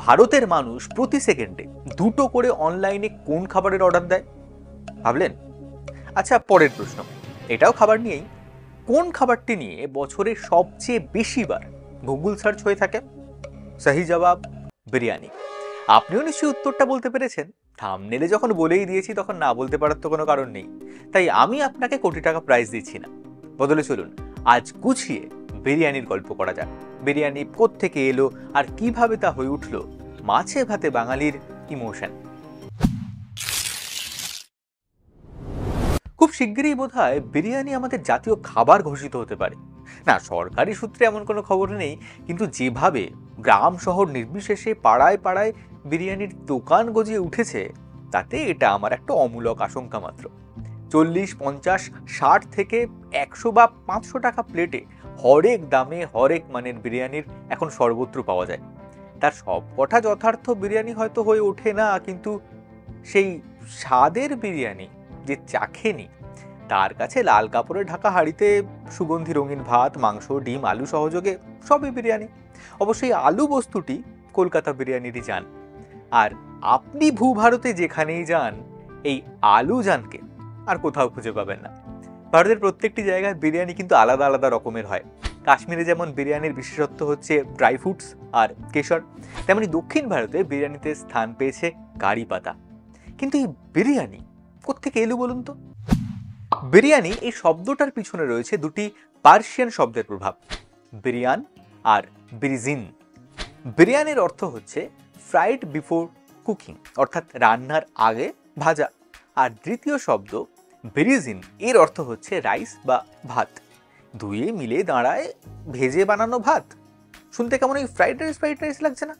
ভারতের মানুষ প্রতি সেকেন্ডে 2টো করে অনলাইনে কোন খাবারের অর্ডার দেয় ভাবলেন? আচ্ছা, পরের প্রশ্ন এটাও খাবার নিয়েই। কোন খাবারটি নিয়ে বছরে সবচেয়ে বেশি বার গুগল সার্চ হয়ে থাকে? সহি জবাব বিরিয়ানি। আপনিও নিশ্চয়ই উত্তরটা বলতে পেরেছেন। থাম্বনেলে যখন বলেই দিয়েছি তখন না বলতে পারার তো কোনো কারণ নেই। তাই আমি আপনাকে কোটি টাকা প্রাইজ দিচ্ছি না, বদলে চলুন আজ গুছিয়ে বিরিয়ানির গল্প করা যাক। বিরিয়ানি কোত্থেকে এলো আর কিভাবে তা হয়ে উঠলো মাছে ভাতে বাঙালির ইমোশন। খুব শিগগিরই বোধহয় বিরিয়ানি আমাদের জাতীয় খাবার ঘোষিত হতে পারে। না, সরকারি সূত্রে এমন কোনো খবর নেই, কিন্তু যেভাবে গ্রাম শহর নির্বিশেষে পাড়ায় পাড়ায় বিরিয়ানির দোকান গজিয়ে উঠেছে, তাতে এটা আমার একটা অমূলক আশঙ্কা মাত্র। 40, 50, 60 থেকে 100 বা 500 টাকা প্লেটে হরেক দামে হরেক মানের বিরিয়ানির এখন সর্বত্র পাওয়া যায়। তার সব কটা যথার্থ বিরিয়ানি হয়তো হয়ে ওঠে না, কিন্তু সেই স্বাদের বিরিয়ানি যে চাখেনি তার কাছে লাল কাপড়ে ঢাকা হাঁড়িতে সুগন্ধি রঙিন ভাত, মাংস, ডিম, আলু সহযোগে সবই বিরিয়ানি। অবশ্যই আলু বস্তুটি কলকাতা বিরিয়ানিরই জান। আর আপনি ভূভারতে যেখানেই যান এই আলু জানকে আর কোথাও খুঁজে পাবেন না। ভারতের প্রত্যেকটি জায়গায় বিরিয়ানি কিন্তু আলাদা আলাদা রকমের হয়। কাশ্মীরে যেমন বিরিয়ানির বিশেষত্ব হচ্ছে ড্রাই ফ্রুটস আর কেশর, তেমনি দক্ষিণ ভারতে বিরিয়ানিতে স্থান পেয়েছে কারি পাতা। কিন্তু এই বিরিয়ানি কোত্থেকে এলো বলুন তো? বিরিয়ানি এই শব্দটার পিছনে রয়েছে দুটি পার্সিয়ান শব্দের প্রভাব, বিরিয়ান আর বিরিজিন। বিরিয়ানির অর্থ হচ্ছে ফ্রাইড বিফোর কুকিং, অর্থাৎ রান্নার আগে ভাজা। আর দ্বিতীয় শব্দ বিরিজিন, এর অর্থ হচ্ছে রাইস বা ভাত। দুয়ে মিলে দাঁড়ায় ভেজে বানানো ভাত। শুনতে কেমন এই ফ্রাইড রাইস লাগছে না?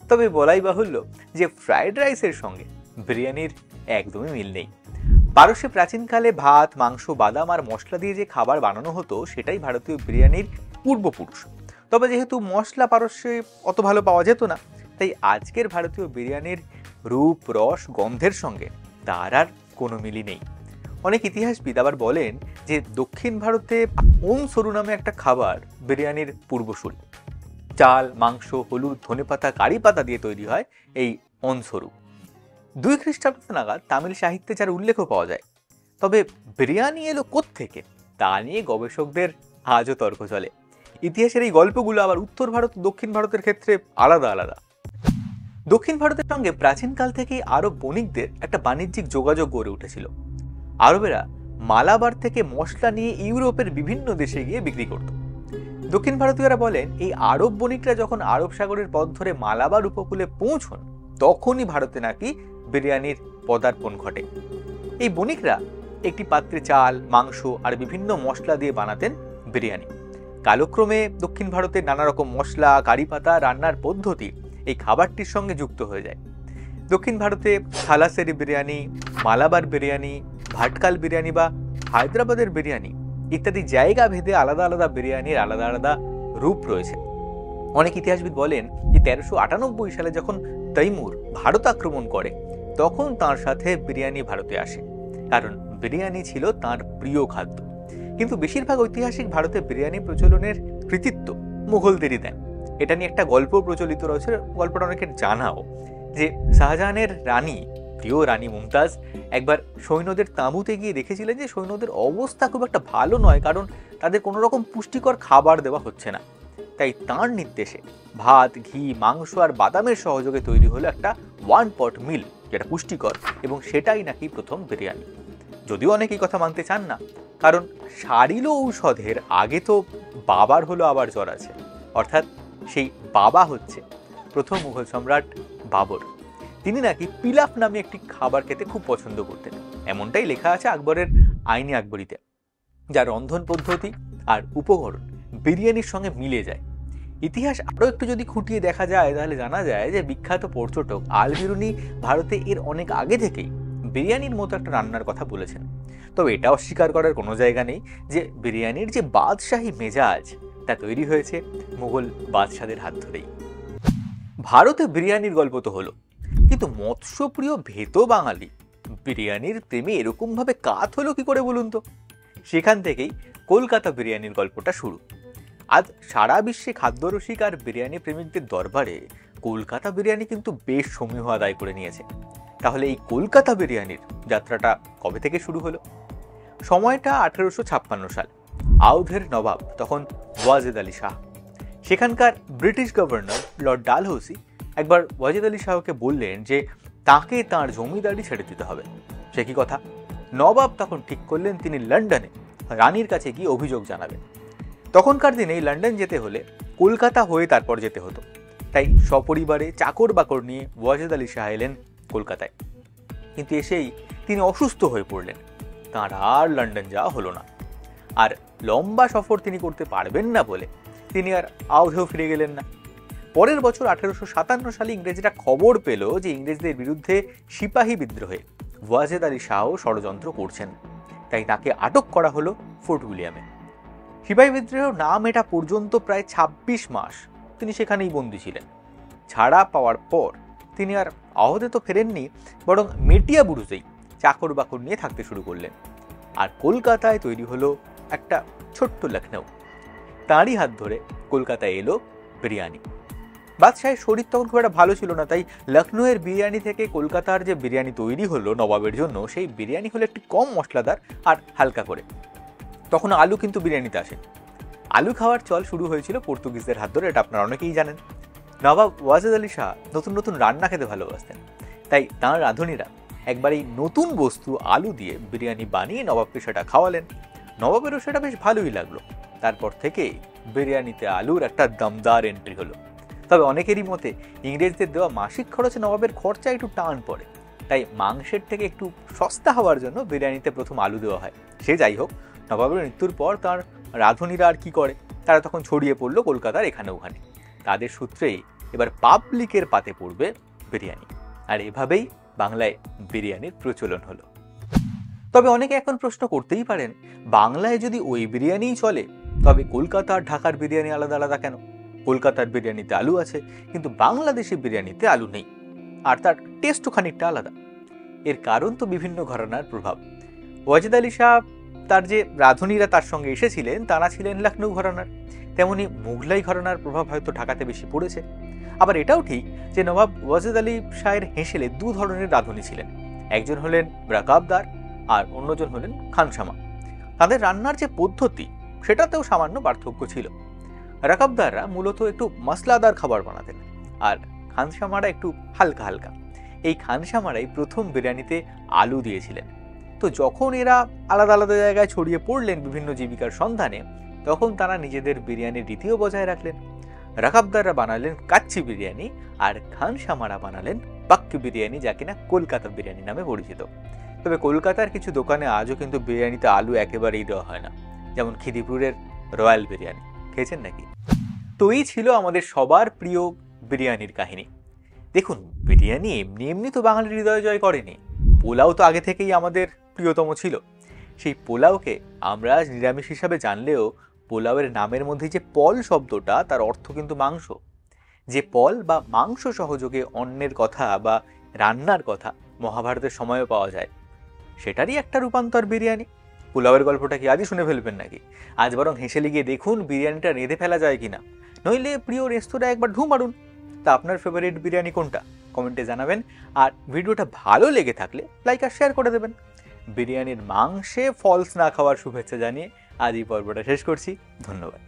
তবে বলাই বাহুল্য যে ফ্রাইড রাইসের সঙ্গে বিরিয়ানির একদমই মিল নেই। পারস্যে প্রাচীনকালে ভাত, মাংস, বাদাম আর মশলা দিয়ে যে খাবার বানানো হতো সেটাই ভারতীয় বিরিয়ানির পূর্বপুরুষ। তবে যেহেতু মশলা পারস্যে অত ভালো পাওয়া যেত না, তাই আজকের ভারতীয় বিরিয়ানির রূপ, রস, গন্ধের সঙ্গে তার আর কোনো মিলই নেই। অনেক ইতিহাসবিদ আবার বলেন যে দক্ষিণ ভারতে অনসরু নামে একটা খাবার বিরিয়ানির পূর্বসূরি। চাল, মাংস, হলুদ, ধনেপাতা, কারি পাতা দিয়ে তৈরি হয় এই অনসরু। 2 খ্রিস্টাব্দ নাগাদ তামিল সাহিত্যে যার উল্লেখও পাওয়া যায়। তবে বিরিয়ানি এলো কোত্থেকে তা নিয়ে গবেষকদের আজও তর্ক চলে। ইতিহাসের এই গল্পগুলো আবার উত্তর ভারত ও দক্ষিণ ভারতের ক্ষেত্রে আলাদা আলাদা। দক্ষিণ ভারতের সঙ্গে প্রাচীনকাল থেকেই আরব বণিকদের একটা বাণিজ্যিক যোগাযোগ গড়ে উঠেছিল। আরবেরা মালাবার থেকে মশলা নিয়ে ইউরোপের বিভিন্ন দেশে গিয়ে বিক্রি করত। দক্ষিণ ভারতীয়রা বলেন এই আরব বণিকরা যখন আরব সাগরের পথ ধরে মালাবার উপকূলে পৌঁছন তখনই ভারতে নাকি বিরিয়ানির পদার্পণ ঘটে। এই বণিকরা একটি পাত্রে চাল, মাংস আর বিভিন্ন মশলা দিয়ে বানাতেন বিরিয়ানি। কালক্রমে দক্ষিণ ভারতের নানা রকম মশলা, কারি পাতা, রান্নার পদ্ধতি এই খাবারটির সঙ্গে যুক্ত হয়ে যায়। দক্ষিণ ভারতে থালাসেরি বিরিয়ানি, মালাবার বিরিয়ানি, ভাটকাল বিরিয়ানি বা হায়দ্রাবাদের বিরিয়ানি ইত্যাদি জায়গা ভেদে আলাদা আলাদা বিরিয়ানির আলাদা আলাদা রূপ রয়েছে। অনেক ইতিহাসবিদ বলেন যে 1398 সালে যখন তৈমুর ভারত আক্রমণ করে তখন তার সাথে বিরিয়ানি ভারতে আসে, কারণ বিরিয়ানি ছিল তার প্রিয় খাদ্য। কিন্তু বেশিরভাগ ঐতিহাসিক ভারতে বিরিয়ানি প্রচলনের কৃতিত্ব মুঘলদেরই দেন। এটা নিয়ে একটা গল্প প্রচলিত রয়েছে, গল্পটা অনেকের জানাও, যে শাহজাহানের রানী, প্রিয় রানী মুমতাজ একবার সৈন্যদের তাঁবুতে গিয়ে দেখেছিলেন যে সৈন্যদের অবস্থা খুব একটা ভালো নয়, কারণ তাদের কোনো রকম পুষ্টিকর খাবার দেওয়া হচ্ছে না। তাই তাঁর নির্দেশে ভাত, ঘি, মাংস আর বাদামের সহযোগে তৈরি হলো একটা 1 পট মিল, যেটা পুষ্টিকর, এবং সেটাই নাকি প্রথম বিরিয়ানি। যদিও অনেকেই কথা মানতে চান না, কারণ সারিল ঔষধের আগে তো বাবার হলো আবার জ্বর আছে। অর্থাৎ সেই বাবা হচ্ছে প্রথম মুঘল সম্রাট বাবর। তিনি নাকি পিলাফ নামে একটি খাবার খেতে খুব পছন্দ করতেন, এমনটাই লেখা আছে আকবরের আইনে আকবরীতে, যার রন্ধন পদ্ধতি আর উপকরণ বিরিয়ানির সঙ্গে মিলে যায়। ইতিহাস আরও একটু যদি খুঁটিয়ে দেখা যায় তাহলে জানা যায় যে বিখ্যাত পর্যটক আল বিরুনি ভারতে এর অনেক আগে থেকেই বিরিয়ানির মতো একটা রান্নার কথা বলেছেন। তবে এটা অস্বীকার করার কোনো জায়গা নেই যে বিরিয়ানির যে বাদশাহী মেজাজ তা তৈরি হয়েছে মুঘল বাদশাদের হাত ধরেই। ভারতে বিরিয়ানির গল্প তো হলো, কিন্তু মৎস্যপ্রিয় ভেতো বাঙালি বিরিয়ানির প্রেমে এরকমভাবে কাত হলো কি করে বলুন তো? সেখান থেকেই কলকাতা বিরিয়ানির গল্পটা শুরু। আজ সারা বিশ্বে খাদ্যরসিক আর বিরিয়ানি প্রেমিকদের দরবারে কলকাতা বিরিয়ানি কিন্তু বেশ সমীহ আদায় করে নিয়েছে। তাহলে এই কলকাতা বিরিয়ানির যাত্রাটা কবে থেকে শুরু হলো? সময়টা 1856 সাল। আউধের নবাব তখন ওয়াজেদ আলী শাহ। সেখানকার ব্রিটিশ গভর্নর লর্ড ডালহৌসি একবার ওয়াজেদ আলী শাহকে বললেন যে তাকে তাঁর জমিদারি ছেড়ে দিতে হবে। সে কি কথা? নবাব তখন ঠিক করলেন তিনি লন্ডনে রানীর কাছে গিয়ে অভিযোগ জানাবেন। তখনকার দিনে লন্ডন যেতে হলে কলকাতা হয়ে তারপর যেতে হতো। তাই সপরিবারে চাকর বাকর নিয়ে ওয়াজেদ আলী শাহ এলেন কলকাতায়। কিন্তু এসেই তিনি অসুস্থ হয়ে পড়লেন। তাঁর আর লন্ডন যাওয়া হলো না। আর লম্বা সফর তিনি করতে পারবেন না বলে তিনি আর আউধেও ফিরে গেলেন না। পরের বছর 1857 সালে ইংরেজরা খবর পেল যে ইংরেজদের বিরুদ্ধে সিপাহী বিদ্রোহে ওয়াজেদ আলী শাহ ষড়যন্ত্র করছেন। তাই তাকে আটক করা হলো ফোর্ট উইলিয়ামে। সিপাহী বিদ্রোহ না মেটা পর্যন্ত প্রায় 26 মাস তিনি সেখানেই বন্দী ছিলেন। ছাড়া পাওয়ার পর তিনি আর আহতে তো ফেরেননি, বরং মেটিয়া বুরুজেই চাকর বাকর নিয়ে থাকতে শুরু করলেন। আর কলকাতায় তৈরি হলো একটা ছোট্ট লখনৌ। তাঁরই হাত ধরে কলকাতায় এলো বিরিয়ানি। বাদশাহের শরীর তখন খুব একটা ভালো ছিল না, তাই লখনৌয়ের বিরিয়ানি থেকে কলকাতার যে বিরিয়ানি তৈরি হলো নবাবের জন্য, সেই বিরিয়ানি হলো একটু কম মশলাদার আর হালকা করে। তখন আলু কিন্তু বিরিয়ানিতে আসে। আলু খাওয়ার চল শুরু হয়েছিল পর্তুগিজদের হাত ধরে, এটা আপনারা অনেকেই জানেন। নবাব ওয়াজেদ আলী শাহ নতুন নতুন রান্না খেতে ভালোবাসতেন, তাই তাঁর রাঁধুনিরা একবার এই নতুন বস্তু আলু দিয়ে বিরিয়ানি বানিয়ে নবাবকে সেটা খাওয়ালেন। নবাবেরও সেটা বেশ ভালোই লাগলো। তারপর থেকে বিরিয়ানিতে আলুর একটা দমদার এন্ট্রি হলো। তবে অনেকেরই মতে ইংরেজদের দেওয়া মাসিক খরচে নবাবের খরচা একটু টান পড়ে, তাই মাংসের থেকে একটু সস্তা হওয়ার জন্য বিরিয়ানিতে প্রথম আলু দেওয়া হয়। সে যাই হোক, নবাবের মৃত্যুর পর তাঁর রাঁধুনিরা আর কি করে, তারা তখন ছড়িয়ে পড়লো কলকাতার এখানে ওখানে। তাদের সূত্রেই এবার পাবলিকের পাতে পড়বে বিরিয়ানি। আর এভাবেই বাংলায় বিরিয়ানির প্রচলন হলো। তবে অনেকে এখন প্রশ্ন করতেই পারেন, বাংলায় যদি ওই বিরিয়ানিই চলে, তবে কলকাতা আর ঢাকার বিরিয়ানি আলাদা আলাদা কেন? কলকাতার বিরিয়ানিতে আলু আছে, কিন্তু বাংলাদেশি বিরিয়ানিতে আলু নেই, আর তার টেস্টও খানিকটা আলাদা। এর কারণ তো বিভিন্ন ঘরানার প্রভাব। ওয়াজেদ আলী শাহ তার যে রাঁধুনিরা তার সঙ্গে এসেছিলেন তারা ছিলেন লখনৌ ঘরানার, তেমনি মুঘলাই ঘরানার প্রভাব হয়তো ঢাকাতে বেশি পড়েছে। আবার এটাও ঠিক যে নবাব ওয়াজেদ আলী শাহের হেঁসেলে দু ধরনের রাঁধুনি ছিলেন। একজন হলেন রাকাবদার আর অন্যজন হলেন খানসামা। তাদের রান্নার যে পদ্ধতি সেটাতেও সামান্য পার্থক্য ছিল। রাকাবদাররা মূলত একটু মশলাদার খাবার বানাতেন, আর খানসামারা একটু হালকা হালকা। এই খানসামারাই প্রথম বিরিয়ানিতে আলু দিয়েছিলেন। তো যখন এরা আলাদা আলাদা জায়গায় ছড়িয়ে পড়লেন বিভিন্ন জীবিকার সন্ধানে, তখন তারা নিজেদের বিরিয়ানির রীতিও বজায় রাখলেন। রাকাবদাররা বানালেন কাচ্চি বিরিয়ানি, আর খানসামারা বানালেন পাক্কি বিরিয়ানি, যা কিনা কলকাতা বিরিয়ানি নামে পরিচিত। তবে কলকাতার কিছু দোকানে আজও কিন্তু বিরিয়ানিতে আলু একেবারেই দেওয়া হয় না, যেমন খিদিপুরের রয়্যাল বিরিয়ানি। খেয়েছেন নাকি? তো এই ছিল আমাদের সবার প্রিয় বিরিয়ানির কাহিনী। দেখুন, বিরিয়ানি এমনি এমনি তো বাঙালির হৃদয় জয় করেনি। পোলাও তো আগে থেকেই আমাদের প্রিয়তম ছিল। সেই পোলাওকে আমরা নিরামিষ হিসাবে জানলেও পোলাওয়ের নামের মধ্যে যে পল শব্দটা, তার অর্থ কিন্তু মাংস। যে পল বা মাংস সহযোগে অন্নের কথা বা রান্নার কথা মহাভারতের সময়ও পাওয়া যায়, সেটারই একটা রূপান্তর বিরিয়ানি। পোলাওয়ের গল্পটা কি আজই শুনে ফেলবেন নাকি? আজ বরং হেসেলে গিয়ে দেখুন বিরিয়ানিটা রেঁধে ফেলা যায় কিনা, নইলে প্রিয় রেস্তোরাঁ একবার ঢু মারুন। তা আপনার ফেভারিট বিরিয়ানি কোনটা কমেন্টে জানাবেন। আর ভিডিওটা ভালো লেগে থাকলে লাইক আর শেয়ার করে দেবেন। বিরিয়ানির মাংসে ফলস না খাওয়ার শুভেচ্ছা জানিয়ে আজ এই পর্বটা শেষ করছি। ধন্যবাদ।